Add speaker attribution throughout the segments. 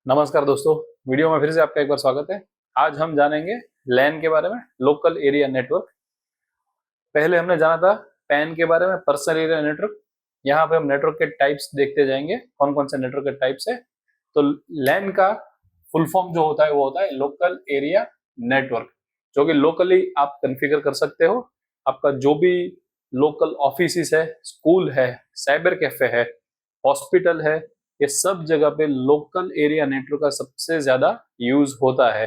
Speaker 1: नमस्कार दोस्तों, वीडियो में फिर से आपका एक बार स्वागत है। आज हम जानेंगे लैन के बारे में, लोकल एरिया नेटवर्क। पहले हमने जाना था पैन के बारे में, पर्सनल एरिया नेटवर्क। यहाँ पे हम नेटवर्क के टाइप्स देखते जाएंगे, कौन कौन से नेटवर्क के टाइप्स है। तो लैन का फुल फॉर्म जो होता है वो होता है लोकल एरिया नेटवर्क, जो कि लोकली आप कॉन्फ़िगर कर सकते हो। आपका जो भी लोकल ऑफिस है, स्कूल है, साइबर कैफे है, हॉस्पिटल है, ये सब जगह पे लोकल एरिया नेटवर्क का सबसे ज्यादा यूज होता है।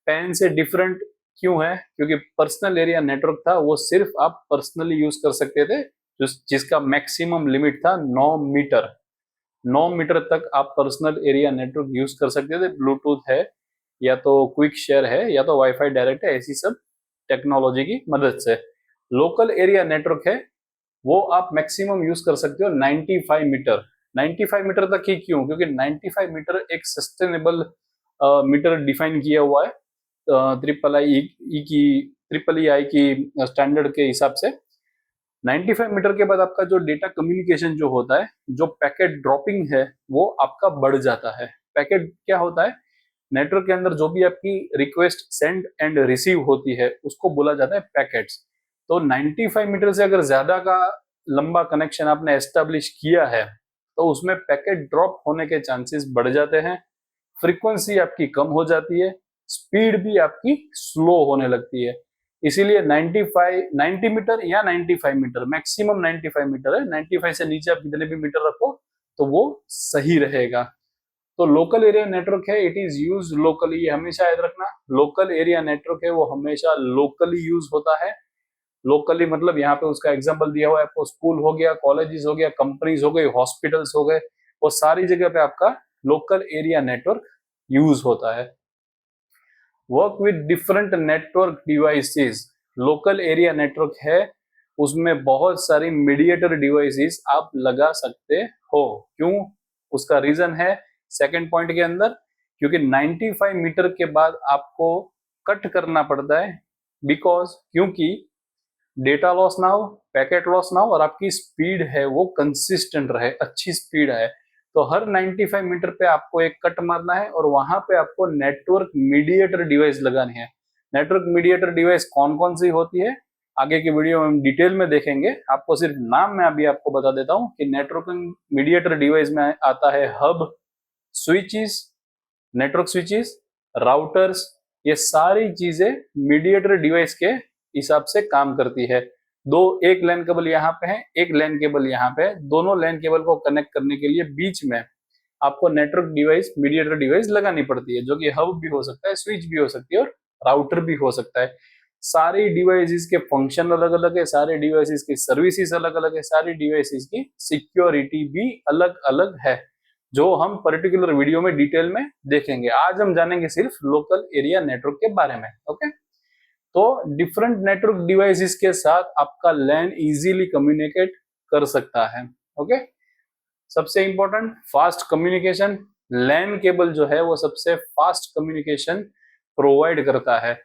Speaker 1: पैन से डिफरेंट क्यों है? क्योंकि पर्सनल एरिया नेटवर्क था, वो सिर्फ आप पर्सनली यूज कर सकते थे, जिसका मैक्सिमम लिमिट था 9 मीटर। 9 मीटर तक आप पर्सनल एरिया नेटवर्क यूज कर सकते थे। ब्लूटूथ है, या तो क्विक शेयर है, या तो वाईफाई डायरेक्ट है, ऐसी सब टेक्नोलॉजी की मदद से। लोकल एरिया नेटवर्क है, वो आप मैक्सिमम यूज कर सकते हो 95 मीटर। 95 मीटर तक ही क्यों? क्योंकि 95 मीटर एक सस्टेनेबल मीटर डिफाइन किया हुआ है ट्रिपल आई की स्टैंडर्ड के हिसाब से। 95 मीटर के बाद आपका जो डेटा कम्युनिकेशन जो होता है, जो पैकेट ड्रॉपिंग है, वो आपका बढ़ जाता है। पैकेट क्या होता है? नेटवर्क के अंदर जो भी आपकी रिक्वेस्ट सेंड एंड रिसीव होती है, उसको बोला जाता है पैकेट्स। तो 95 मीटर से अगर ज्यादा का लंबा कनेक्शन आपने एस्टेब्लिश किया है, तो उसमें पैकेट ड्रॉप होने के चांसेस बढ़ जाते हैं, फ्रीक्वेंसी आपकी कम हो जाती है, स्पीड भी आपकी स्लो होने लगती है। इसीलिए 90 मीटर या 95 मीटर, मैक्सिमम 95 मीटर है। 95 से नीचे आप कितने भी मीटर रखो तो वो सही रहेगा। तो लोकल एरिया नेटवर्क है, इट इज यूज लोकली, ये हमेशा याद रखना। लोकल एरिया नेटवर्क है, वो हमेशा लोकली यूज होता है। लोकली मतलब यहाँ पे उसका एग्जांपल दिया हुआ है आपको, स्कूल हो गया, कॉलेजेस हो गया, कंपनीज हो गई, हॉस्पिटल्स हो गए, वो सारी जगह पे आपका लोकल एरिया नेटवर्क यूज होता है। Work with different network devices, local area network है, उसमें बहुत सारी मीडिएटर डिवाइसेस आप लगा सकते हो। क्यों? उसका रीजन है सेकंड पॉइंट के अंदर, क्योंकि 95 मीटर के बाद आपको कट करना पड़ता है। क्योंकि डेटा लॉस ना हो, पैकेट लॉस ना हो, और आपकी स्पीड है वो कंसिस्टेंट रहे, अच्छी स्पीड है। तो हर 95 मीटर पे आपको एक कट मारना है, और वहां पे आपको नेटवर्क मीडिएटर डिवाइस लगानी है। नेटवर्क मीडिएटर डिवाइस कौन कौन सी होती है, आगे की वीडियो में हम डिटेल में देखेंगे। आपको सिर्फ नाम मैं अभी आपको बता देता हूँ कि नेटवर्क मीडिएटर डिवाइस में आता है hub, switches, network switches, routers, ये सारी चीजें मीडिएटर डिवाइस के हिसाब से काम करती है। एक लैन केबल यहाँ पे है, एक लैन केबल यहाँ पे है। दोनों लैन केबल को कनेक्ट करने के लिए बीच में आपको नेटवर्क डिवाइस, मीडिएटर डिवाइस लगानी पड़ती है, जो कि हब भी हो सकता है, स्विच भी हो सकती है, और राउटर भी हो सकता है। सारी डिवाइसेस के फंक्शन अलग अलग है, सारे डिवाइसेस की सर्विसेज अलग अलग है, सारी डिवाइसेस की सिक्योरिटी भी अलग अलग है, जो हम पर्टिकुलर वीडियो में डिटेल में देखेंगे। आज हम जानेंगे सिर्फ लोकल एरिया नेटवर्क के बारे में। ओके, तो डिफरेंट नेटवर्क डिवाइसेस के साथ आपका लैन इजीली कम्युनिकेट कर सकता है। ओके, सबसे important fast communication. LAN cable जो है वो सबसे फास्ट कम्युनिकेशन प्रोवाइड करता है।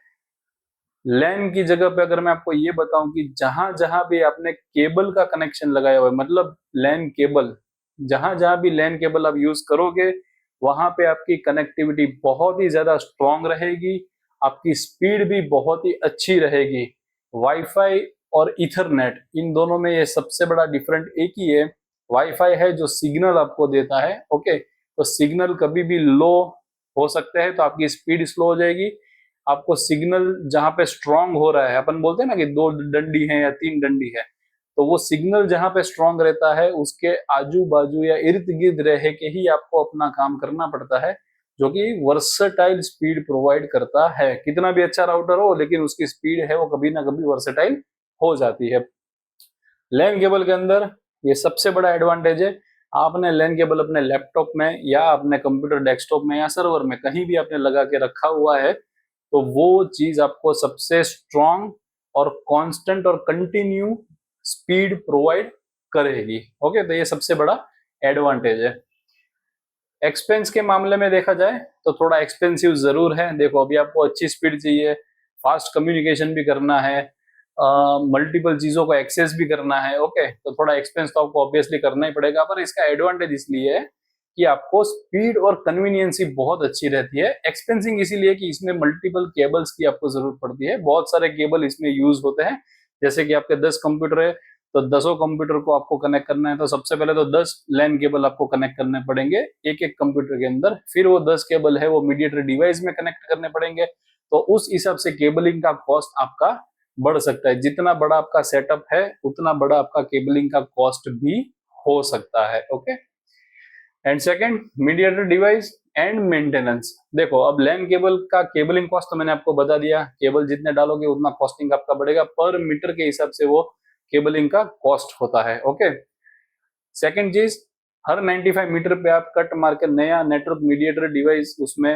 Speaker 1: लैन की जगह पे अगर मैं आपको ये बताऊं कि जहां जहां भी आपने केबल का कनेक्शन लगाया हुआ है, मतलब लैन केबल, जहां जहां भी लैन केबल आप यूज करोगे, वहां पे आपकी कनेक्टिविटी बहुत ही ज्यादा स्ट्रांग रहेगी, आपकी स्पीड भी बहुत ही अच्छी रहेगी। वाईफाई और इथरनेट, इन दोनों में ये सबसे बड़ा डिफरेंट एक ही है। वाईफाई है जो सिग्नल आपको देता है, ओके, तो सिग्नल कभी भी लो हो सकते हैं, तो आपकी स्पीड स्लो हो जाएगी। आपको सिग्नल जहां पे स्ट्रांग हो रहा है, अपन बोलते हैं ना कि 2 डंडी है या 3 डंडी है, तो वो सिग्नल जहां पे स्ट्रांग रहता है, उसके आजू बाजू या इर्द गिर्द रह के ही आपको अपना काम करना पड़ता है, जो कि वर्सेटाइल स्पीड प्रोवाइड करता है। कितना भी अच्छा राउटर हो, लेकिन उसकी स्पीड है वो कभी ना कभी वर्सेटाइल हो जाती है। लैन केबल के अंदर ये सबसे बड़ा एडवांटेज है। आपने लैन केबल अपने लैपटॉप में या अपने कंप्यूटर डेस्कटॉप में या सर्वर में कहीं भी आपने लगा के रखा हुआ है, तो वो चीज आपको सबसे स्ट्रांग और कांस्टेंट और कंटिन्यू स्पीड प्रोवाइड करेगी। ओके, तो ये सबसे बड़ा एडवांटेज है। एक्सपेंस के मामले में देखा जाए तो थोड़ा एक्सपेंसिव जरूर है। देखो, अभी आपको अच्छी स्पीड चाहिए, फास्ट कम्युनिकेशन भी करना है, मल्टीपल चीजों को एक्सेस भी करना है, ओके, तो थोड़ा एक्सपेंस तो आपको ऑब्वियसली करना ही पड़ेगा। पर इसका एडवांटेज इसलिए है कि आपको स्पीड और कन्वीनियंसी बहुत अच्छी रहती है। एक्सपेंसिव इसीलिए कि इसमें मल्टीपल केबल्स की आपको जरूरत पड़ती है, बहुत सारे केबल इसमें यूज होते हैं। जैसे कि आपके 10 कंप्यूटर है तो 10 कंप्यूटर को आपको कनेक्ट करना है, तो सबसे पहले तो 10 लैन केबल आपको कनेक्ट करने पड़ेंगे एक एक कंप्यूटर के अंदर। फिर वो 10 केबल है वो मीडिएटर डिवाइस में कनेक्ट करने पड़ेंगे। तो उस हिसाब से केबलिंग का कॉस्ट आपका बढ़ सकता है। जितना बड़ा आपका सेटअप है उतना बड़ा आपका केबलिंग का कॉस्ट भी हो सकता है। Okay, and second, mediator device and maintenance. देखो, अब लैन केबल का केबलिंग कॉस्ट तो मैंने आपको बता दिया, केबल जितने डालोगे उतना कॉस्टिंग आपका बढ़ेगा, पर मीटर के हिसाब से वो केबलिंग का कॉस्ट होता है। ओके, सेकंड चीज, हर 95 मीटर पे आप कट मार के नया नेटवर्क मीडिएटर डिवाइस उसमें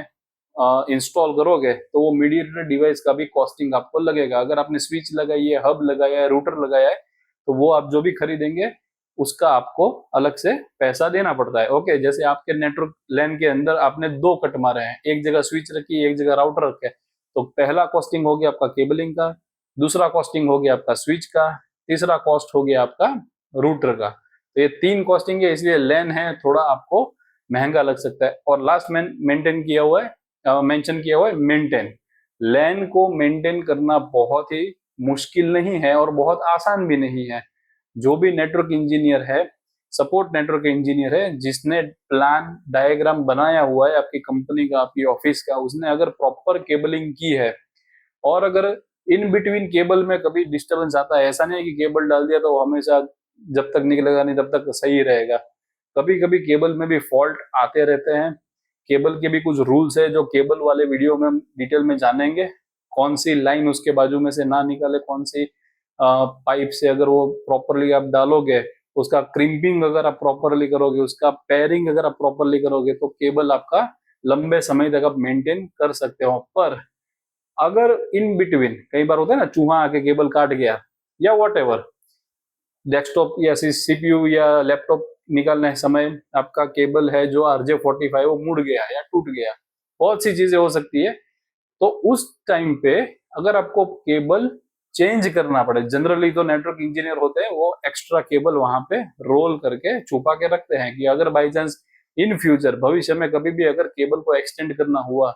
Speaker 1: इंस्टॉल करोगे तो वो मीडिएटर डिवाइस का भी कॉस्टिंग आपको लगेगा। अगर आपने स्विच लगाई है, हब लगाया है, रूटर लगाया है, तो वो आप जो भी खरीदेंगे उसका आपको अलग से पैसा देना पड़ता है। ओके, जैसे आपके नेटवर्क लैन के अंदर आपने 2 कट मारे हैं, एक जगह स्विच रखी, एक जगह राउटर रखे, तो पहला कॉस्टिंग हो गया आपका केबलिंग का, दूसरा कॉस्टिंग हो गया आपका स्विच का, तीसरा कॉस्ट हो गया आपका रूटर का। तो ये 3 कॉस्टिंग है, इसलिए लैन है थोड़ा आपको महंगा लग सकता है। और लास्ट मेंटेन किया हुआ है, मेंशन किया हुआ है मेंटेन। लैन को मेंटेन करना बहुत ही मुश्किल नहीं है और बहुत आसान भी नहीं है। जो भी नेटवर्क इंजीनियर है, सपोर्ट नेटवर्क इंजीनियर है, जिसने प्लान डायग्राम बनाया हुआ है आपकी कंपनी का, आपकी ऑफिस का, उसने अगर प्रॉपर केबलिंग की है और अगर इन बिटवीन केबल में कभी डिस्टरबेंस आता है, ऐसा नहीं है कि केबल डाल दिया तो हमेशा जब तक निकलेगा नहीं तब तक सही रहेगा, कभी कभी केबल में भी फॉल्ट आते रहते हैं। केबल के भी कुछ रूल्स है जो केबल वाले वीडियो में हम डिटेल में जानेंगे। कौन सी लाइन उसके बाजू में से ना निकाले, कौन सी पाइप से अगर वो प्रॉपरली आप डालोगे, उसका क्रिम्पिंग अगर आप प्रॉपरली करोगे, उसका पेयरिंग अगर आप प्रॉपरली करोगे, तो केबल आपका लंबे समय तक आप मेंटेन कर सकते हो। पर अगर इन बिटवीन, कई बार होता है ना, चूहा आके केबल काट गया या वॉट एवर, डेस्कटॉप या सीपीयू या लैपटॉप निकालने समय आपका केबल है जो RJ45 वो मुड़ गया या टूट गया, बहुत सी चीजें हो सकती है। तो उस टाइम पे अगर आपको केबल चेंज करना पड़े, जनरली तो नेटवर्क इंजीनियर होते हैं वो एक्स्ट्रा केबल वहां पे रोल करके छुपा के रखते हैं कि अगर बाई चांस इन फ्यूचर, भविष्य में कभी भी अगर केबल को एक्सटेंड करना हुआ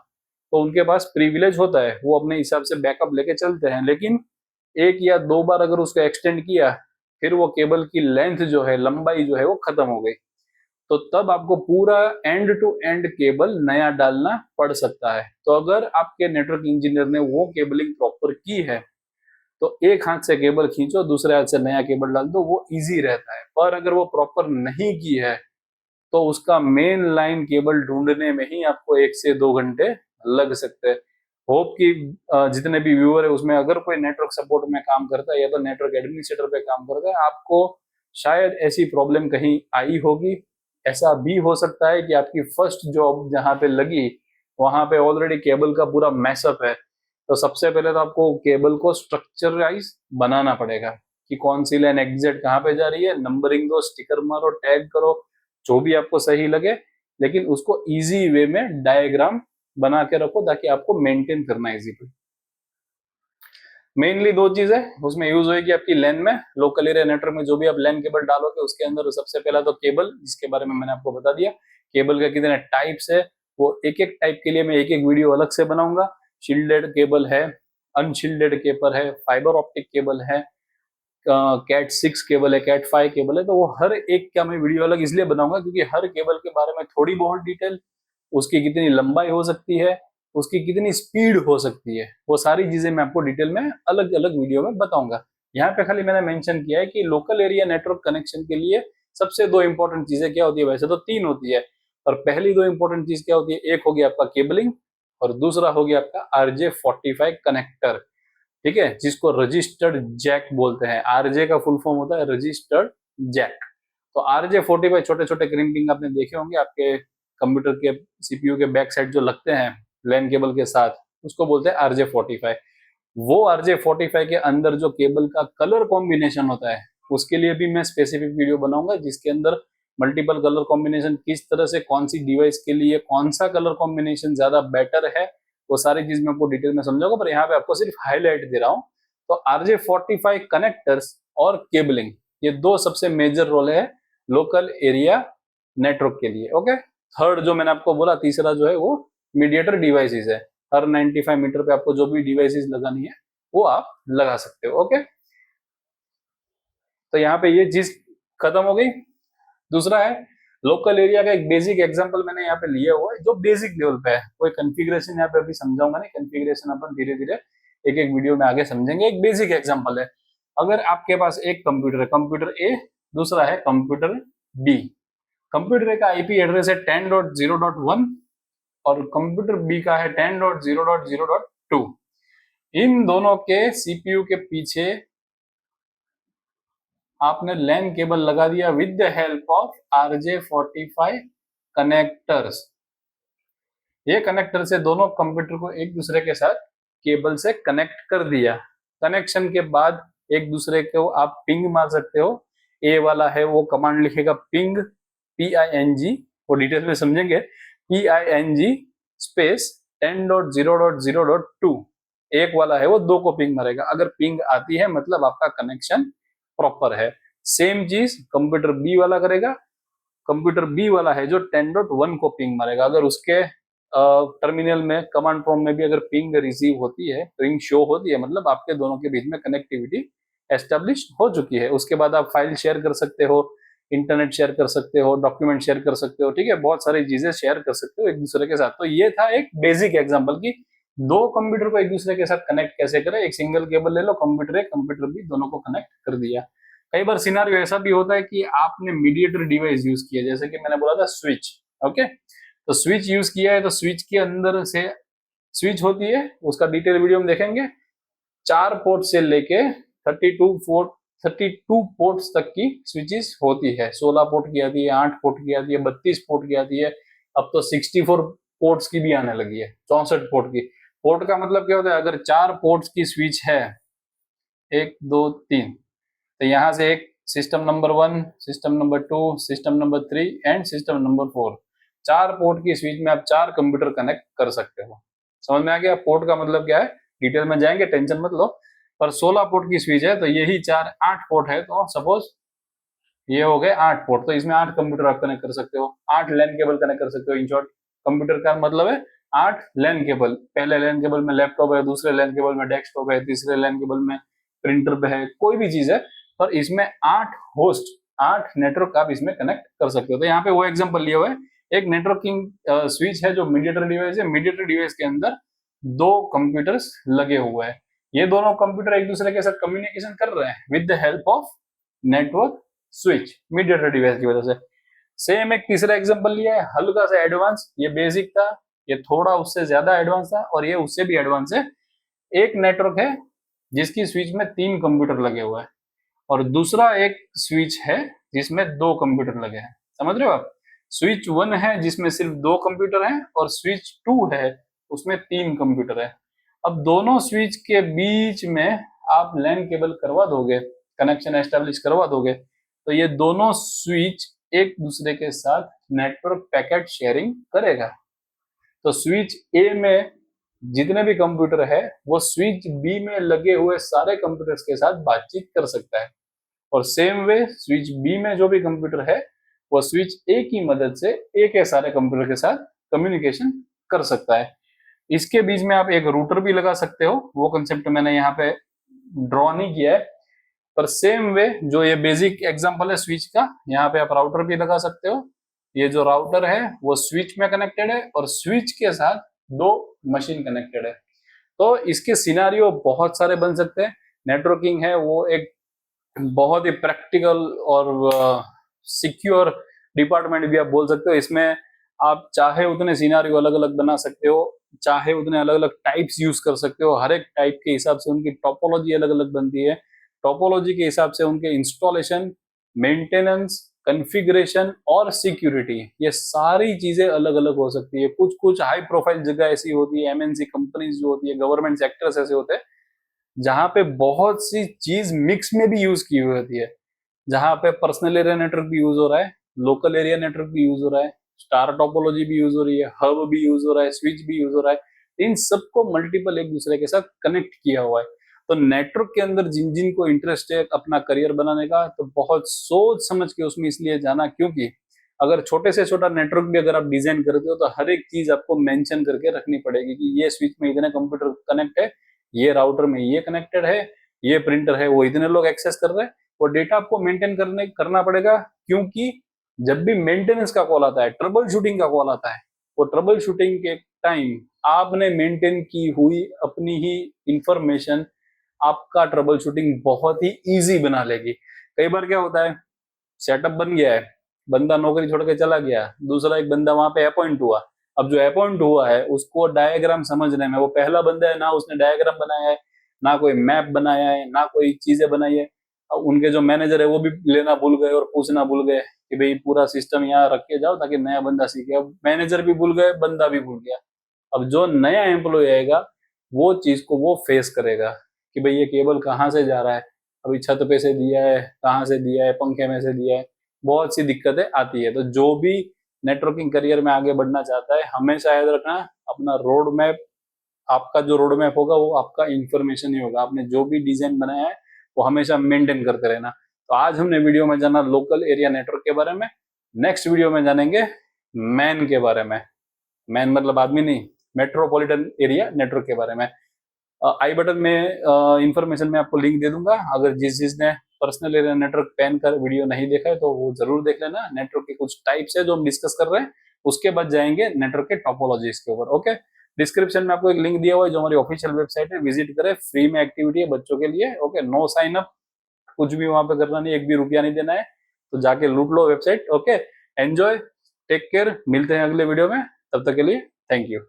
Speaker 1: तो उनके पास प्रिविलेज होता है, वो अपने हिसाब से बैकअप लेके चलते हैं। लेकिन 1 या 2 बार अगर उसको एक्सटेंड किया, फिर वो केबल की लेंथ जो है, लंबाई जो है वो खत्म हो गई, तो तब आपको पूरा एंड टू एंड केबल नया डालना पड़ सकता है। तो अगर आपके नेटवर्क इंजीनियर ने वो केबलिंग प्रॉपर की है तो एक हाथ से केबल खींचो, दूसरे हाथ से नया केबल डाल दो, वो इजी रहता है। पर अगर वो प्रॉपर नहीं की है तो उसका मेन लाइन केबल ढूंढने में ही आपको 1 से 2 घंटे लग सकते हैं। होप कि जितने भी व्यूअर है उसमें अगर कोई नेटवर्क सपोर्ट में काम करता है या तो नेटवर्क एडमिनिस्ट्रेटर पे काम करता है, आपको शायद ऐसी प्रॉब्लम कहीं आई होगी। ऐसा भी हो सकता है कि आपकी फर्स्ट जॉब जहां पे लगी वहां पे ऑलरेडी केबल का पूरा मैसअप है। तो सबसे पहले तो आपको केबल को स्ट्रक्चराइज बनाना पड़ेगा कि कौन सी लाइन एग्जैक्ट कहाँ पे जा रही है, नंबरिंग दो, स्टिकर मारो, टैग करो, जो भी आपको सही लगे, लेकिन उसको इजी वे में डायग्राम बना के रखो ताकि आपको मेंटेन करना इजी पड़े। मेनली 2 चीजें उसमें यूज होगी आपकी लैन में, लोकल एरिया नेटवर्क में जो भी आप लैन केबल डालोगे उसके अंदर सबसे पहला तो केबल, जिसके बारे में मैंने आपको बता दिया। केबल के कितने टाइप्स है वो एक एक टाइप के लिए मैं एक एक वीडियो अलग से बनाऊंगा। शील्डेड केबल है, अनशील्डेड केबल है, फाइबर ऑप्टिक केबल है, कैट 6 केबल है, कैट 5 केबल है। तो वो हर एक का मैं वीडियो अलग इसलिए बनाऊंगा क्योंकि हर केबल के बारे में थोड़ी बहुत डिटेल, उसकी कितनी लंबाई हो सकती है, उसकी कितनी स्पीड हो सकती है, वो सारी चीजें मैं आपको डिटेल में अलग अलग वीडियो में बताऊंगा। यहाँ पे खाली मैंने मेंशन किया है कि लोकल एरिया नेटवर्क कनेक्शन के लिए सबसे 2 इंपॉर्टेंट चीजें क्या होती है, वैसे तो 3 होती है, और पहली 2 इंपॉर्टेंट चीज क्या होती है, एक हो गया आपका केबलिंग और दूसरा हो गया आपका RJ45 कनेक्टर। ठीक है, जिसको रजिस्टर्ड जैक बोलते हैं। RJ का फुल फॉर्म होता है रजिस्टर्ड जैक। तो RJ45 छोटे छोटे क्रिम्पिंग आपने देखे होंगे आपके कंप्यूटर के सीपीयू के बैक साइड जो लगते हैं लैन केबल के साथ, उसको बोलते हैं RJ45। वो RJ45 के अंदर जो केबल का कलर कॉम्बिनेशन होता है उसके लिए भी मैं स्पेसिफिक वीडियो बनाऊंगा, जिसके अंदर मल्टीपल कलर कॉम्बिनेशन किस तरह से, कौन सी डिवाइस के लिए कौन सा कलर कॉम्बिनेशन ज्यादा बेटर है, वो सारी चीज मैं आपको डिटेल में समझाऊंगा, पर यहाँ पे आपको सिर्फ हाईलाइट दे रहा हूँ। तो RJ45 कनेक्टर्स और केबलिंग, ये 2 सबसे मेजर रोल है लोकल एरिया नेटवर्क के लिए। ओके, थर्ड जो मैंने आपको बोला, तीसरा जो है वो मीडिएटर डिवाइसेस है। हर 95 मीटर पे आपको जो भी डिवाइसेस लगानी है वो आप लगा सकते हो। ओके, तो यहाँ पे ये चीज खत्म हो गई। दूसरा है लोकल एरिया का एक बेसिक एग्जांपल मैंने यहाँ पे लिया हुआ है जो बेसिक लेवल पे है। कोई कॉन्फ़िगरेशन यहाँ पे अभी समझाऊंगा नहीं, कॉन्फ़िगरेशन अपन धीरे धीरे एक एक वीडियो में आगे समझेंगे। एक बेसिक एग्जांपल है, अगर आपके पास एक कंप्यूटर है, कंप्यूटर ए, दूसरा है कंप्यूटर बी। कंप्यूटर ए का आईपी एड्रेस है 10.0.1 और कंप्यूटर बी का है 10.0.0.2। इन दोनों के सीपीयू के पीछे आपने लैन केबल लगा दिया with the help of RJ45 connectors. ये कनेक्टर से दोनों कंप्यूटर को एक दूसरे के साथ केबल से कनेक्ट कर दिया। कनेक्शन के बाद एक दूसरे को आप पिंग मार सकते हो। ए वाला है वो कमांड लिखेगा पिंग, PING, वो डिटेल में समझेंगे, PING स्पेस 10.0.0.2। एक वाला है वो 2 को पिंग मारेगा। अगर पिंग आती है मतलब आपका कनेक्शन प्रॉपर है। सेम चीज कंप्यूटर बी वाला करेगा। कंप्यूटर बी वाला है जो 10.1 को पिंग मारेगा। अगर उसके टर्मिनल में कमांड प्रॉम्प्ट में भी अगर पिंग रिसीव होती है, पिंग शो होती है, मतलब आपके दोनों के बीच में कनेक्टिविटी एस्टेब्लिश हो चुकी है। उसके बाद आप फाइल शेयर कर सकते हो, इंटरनेट शेयर कर सकते हो, डॉक्यूमेंट शेयर कर सकते हो, ठीक है, बहुत सारी चीजें शेयर कर सकते हो एक दूसरे के साथ। तो ये था एक बेसिक एग्जांपल की दो कंप्यूटर को एक दूसरे के साथ कनेक्ट कैसे करें। एक सिंगल केबल ले लो, कंप्यूटर ए कंप्यूटर बी, दोनों को कनेक्ट कर दिया। कई बार सिनारियो ऐसा भी होता है कि आपने मीडिएटर डिवाइस यूज किया, जैसे कि मैंने बोला था स्विच। ओके, तो स्विच यूज किया है तो स्विच के अंदर से स्विच होती है, उसका डिटेल वीडियो में देखेंगे। 4 पोर्ट से लेके 32 पोर्ट्स तक की स्विचेस होती है। 16 पोर्ट की आती है, 8 पोर्ट की आती है, 32 पोर्ट की आती है, अब तो 64 पोर्ट्स की भी आने लगी है, 64 पोर्ट की। पोर्ट का मतलब क्या होता है, अगर 4 पोर्ट्स की स्विच है, 1 2 3, तो यहाँ से एक system number 1, system number 2, system number 3 and system number 4। 4 port की स्विच में आप 4 कंप्यूटर कनेक्ट कर सकते हो। समझ में आ गया पोर्ट का मतलब क्या है, डिटेल में जाएंगे, टेंशन मत लो। पर 16 पोर्ट की स्विच है तो यही 4 8 पोर्ट है, तो सपोज ये हो गए 8 पोर्ट, तो इसमें 8 कंप्यूटर आप कनेक्ट कर सकते हो, 8 लैन केबल कनेक्ट कर सकते हो। इन शॉर्ट कंप्यूटर का मतलब है 8 लैन केबल। पहले लैन केबल में लैपटॉप है, दूसरे लैन केबल में डेस्कटॉप है, तीसरे लैन केबल में प्रिंटर पे है, कोई भी चीज है, पर इसमें 8 होस्ट, 8 नेटवर्क आप इसमें कनेक्ट कर सकते हो। तो यहाँ पे वो एग्जांपल लिया हुआ है, एक नेटवर्किंग स्विच है जो मीडिएटर डिवाइस है। मीडिएटर डिवाइस के अंदर 2 कंप्यूटर्स लगे हुए हैं। ये दोनों कंप्यूटर एक दूसरे के साथ कम्युनिकेशन कर रहे हैं with the help of network switch, mediator device की वजह से। सेम एक तीसरा एग्जांपल लिया है, हल्का सा एडवांस, ये बेसिक था, ये थोड़ा उससे ज्यादा एडवांस था, और ये उससे भी एडवांस है। एक नेटवर्क है जिसकी स्विच में 3 कंप्यूटर लगे हुए हैं, और दूसरा एक स्विच है जिसमें 2 कंप्यूटर लगे हैं। समझ रहे हो आप? स्विच 1 है जिसमें सिर्फ 2 कंप्यूटर हैं, और स्विच 2 है उसमें 3 कंप्यूटर है। अब दोनों स्विच के बीच में आप लैन केबल करवा दोगे, कनेक्शन एस्टेब्लिश करवा दोगे, तो ये दोनों स्विच एक दूसरे के साथ नेटवर्क पैकेट शेयरिंग करेगा। तो स्विच ए में जितने भी कंप्यूटर है वो स्विच बी में लगे हुए सारे कंप्यूटर्स के साथ बातचीत कर सकता है, और सेम वे स्विच बी में जो भी कंप्यूटर है वो स्विच ए की मदद से ए के सारे कंप्यूटर के साथ कम्युनिकेशन कर सकता है। इसके बीच में आप एक रूटर भी लगा सकते हो, वो कंसेप्ट मैंने यहाँ पे ड्रॉ नहीं किया है, पर सेम वे जो ये बेसिक एग्जांपल है स्विच का, यहाँ पे आप राउटर भी लगा सकते हो। ये जो राउटर है वो स्विच में कनेक्टेड है, और स्विच के साथ 2 मशीन कनेक्टेड है। तो इसके सिनारियो बहुत सारे बन सकते हैं। नेटवर्किंग है वो एक बहुत ही प्रैक्टिकल और सिक्योर डिपार्टमेंट भी आप बोल सकते हो। इसमें आप चाहे उतने सिनारियो अलग अलग बना सकते हो, चाहे उतने अलग अलग टाइप्स यूज कर सकते हो। हर एक टाइप के हिसाब से उनकी टोपोलॉजी अलग अलग बनती है, टोपोलॉजी के हिसाब से उनके इंस्टॉलेशन, मेंटेनेंस, कॉन्फ़िगरेशन और सिक्योरिटी, ये सारी चीजें अलग अलग हो सकती है। कुछ कुछ हाई प्रोफाइल जगह ऐसी होती है, MNC कंपनीज जो होती है, गवर्नमेंट सेक्टर्स ऐसे होते हैं जहां पे बहुत सी चीज मिक्स में भी यूज की हुई होती है, जहां पे पर्सनल एरिया नेटवर्क भी यूज हो रहा है, लोकल एरिया नेटवर्क भी यूज हो रहा है, स्टार टोपोलॉजी भी यूज हो रही है, हब भी यूज हो रहा है, स्विच भी यूज हो रहा है। इन सबको मल्टीपल एक दूसरे के साथ कनेक्ट किया हुआ है। तो नेटवर्क के अंदर जिन जिन को इंटरेस्ट है अपना करियर बनाने का, तो बहुत सोच समझ के उसमें इसलिए जाना, क्योंकि अगर छोटे से छोटा नेटवर्क भी अगर आप डिजाइन करते हो तो हर एक चीज आपको मेंशन करके रखनी पड़ेगी कि ये स्विच में इतने कंप्यूटर कनेक्ट है, ये राउटर में ये कनेक्टेड है, ये प्रिंटर है वो इतने लोग एक्सेस कर रहे हैं। वो डेटा आपको मेंटेन करना पड़ेगा, क्योंकि जब भी मेंटेनेंस का कॉल आता है, ट्रबल शूटिंग का कॉल आता है, वो ट्रबल शूटिंग के टाइम आपने मेंटेन की हुई अपनी ही इंफॉर्मेशन आपका ट्रबल शूटिंग बहुत ही इजी बना लेगी। कई बार क्या होता है, सेटअप बन गया है, बंदा नौकरी छोड़ के चला गया, दूसरा एक बंदा वहां पे अपॉइंट हुआ। अब जो अपॉइंट हुआ है उसको डायग्राम समझने में, वो पहला बंदा है ना, उसने डायग्राम बनाया है, ना कोई मैप बनाया है, ना कोई चीजें बनाई है। अब उनके जो मैनेजर है वो भी लेना भूल गए और पूछना भूल गए कि भाई पूरा सिस्टम यहाँ रख के जाओ ताकि नया बंदा सीखे। अब मैनेजर भी भूल गए, बंदा भी भूल गया। अब जो नया एम्प्लॉय आएगा वो चीज को वो फेस करेगा कि भाई ये केबल कहाँ से जा रहा है, अभी छत पे से दिया है, कहाँ से दिया है, पंखे में से दिया है, बहुत सी दिक्कतें आती है। तो जो भी नेटवर्किंग करियर में आगे बढ़ना चाहता है, हमेशा याद रखना अपना रोड मैप, आपका जो रोड मैप होगा वो आपका इंफॉर्मेशन ही होगा। आपने जो भी डिजाइन बनाया है वो हमेशा मेंटेन करते रहना। तो आज हमने वीडियो में जाना लोकल एरिया नेटवर्क के बारे में। नेक्स्ट वीडियो में जानेंगे मैन के बारे में। मैन मतलब आदमी नहीं, मेट्रोपॉलिटन एरिया नेटवर्क के बारे में। आई बटन में इंफॉर्मेशन में आपको लिंक दे दूंगा। अगर जिसने पर्सनल एरिया नेटवर्क पैन का वीडियो नहीं देखा है तो वो जरूर देख लेना। नेटवर्क के कुछ टाइप्स है जो हम डिस्कस कर रहे हैं, उसके बाद जाएंगे नेटवर्क के टोपोलॉजीज के ऊपर। ओके, डिस्क्रिप्शन में आपको एक लिंक दिया हुआ है जो हमारी ऑफिशियल वेबसाइट है, विजिट करें। फ्री में एक्टिविटी है बच्चों के लिए। ओके, नो साइन अप, कुछ भी वहां पे करना नहीं, एक भी रुपया नहीं देना है, तो जाके लूट लो website. Okay, enjoy, take care, मिलते हैं अगले वीडियो में, तब तक के लिए थैंक यू।